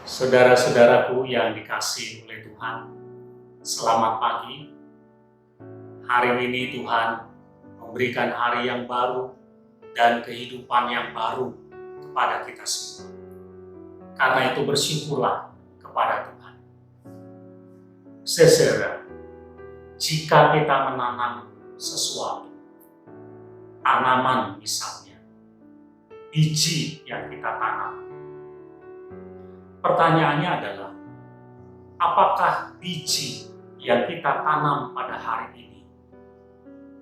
Saudara-saudaraku yang dikasihi oleh Tuhan, selamat pagi. Hari ini Tuhan memberikan hari yang baru dan kehidupan yang baru kepada kita semua. Karena itu bersyukurlah kepada Tuhan. Saudara, jika kita menanam sesuatu, tanaman misalnya, biji yang kita tanam, pertanyaannya adalah, apakah biji yang kita tanam pada hari ini,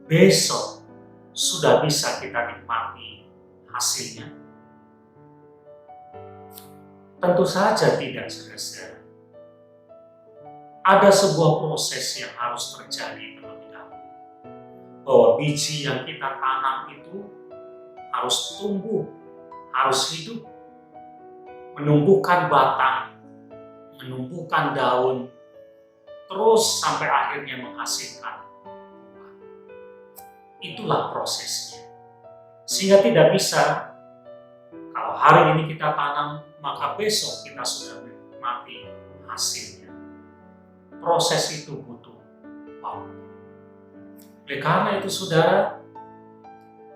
besok sudah bisa kita nikmati hasilnya? Tentu saja tidak, saudara-saudara. Ada sebuah proses yang harus terjadi terlebih dahulu. Bahwa biji yang kita tanam itu harus tumbuh, harus hidup, menumbuhkan batang, menumbuhkan daun, terus sampai akhirnya menghasilkan buah. Itulah prosesnya. Sehingga tidak bisa, kalau hari ini kita tanam, maka besok kita sudah menikmati hasilnya. Proses itu butuh waktu. Oleh karena itu, saudara,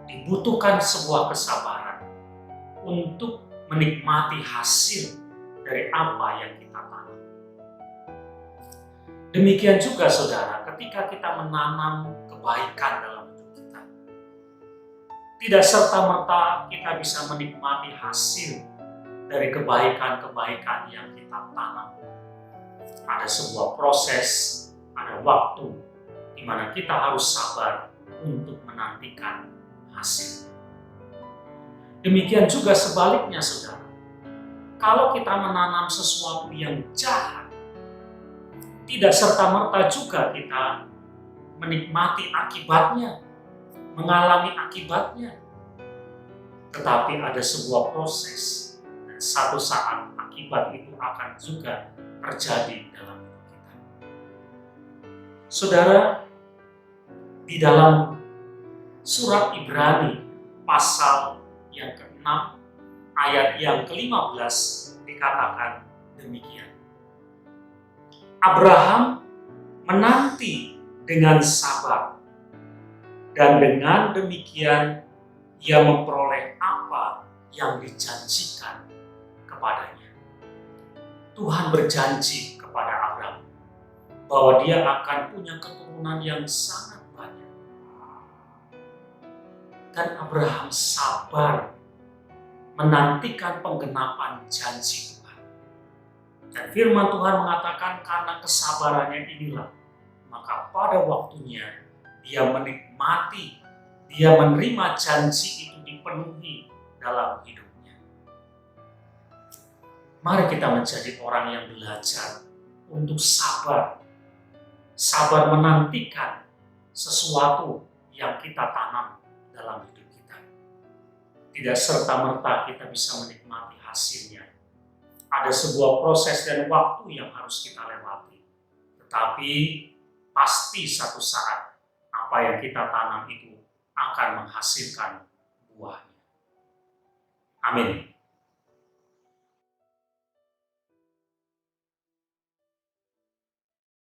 dibutuhkan sebuah kesabaran untuk menikmati hasil dari apa yang kita tanam. Demikian juga, saudara, ketika kita menanam kebaikan dalam hidup kita, tidak serta-merta kita bisa menikmati hasil dari kebaikan-kebaikan yang kita tanam. Ada sebuah proses, ada waktu di mana kita harus sabar untuk menantikan hasil. Demikian juga sebaliknya, saudara. Kalau kita menanam sesuatu yang jahat, tidak serta-merta juga kita menikmati akibatnya, mengalami akibatnya. Tetapi ada sebuah proses, dan satu saat akibat itu akan juga terjadi dalam hidup kita. Saudara, di dalam surat Ibrani pasal yang ke-6 ayat yang ke-15 dikatakan demikian. Abraham menanti dengan sabar, dan dengan demikian ia memperoleh apa yang dijanjikan kepadanya. Tuhan berjanji kepada Abraham bahwa dia akan punya keturunan yang sangat banyak. Dan Abraham sabar menantikan penggenapan janji Tuhan. Dan firman Tuhan mengatakan karena kesabarannya inilah, maka pada waktunya dia menikmati, dia menerima janji itu dipenuhi dalam hidupnya. Mari kita menjadi orang yang belajar untuk sabar. Sabar menantikan sesuatu yang kita tanam dalam hidup kita. Tidak serta-merta kita bisa menikmati hasilnya. Ada sebuah proses dan waktu yang harus kita lewati. Tetapi pasti satu saat apa yang kita tanam itu akan menghasilkan buahnya. Amin.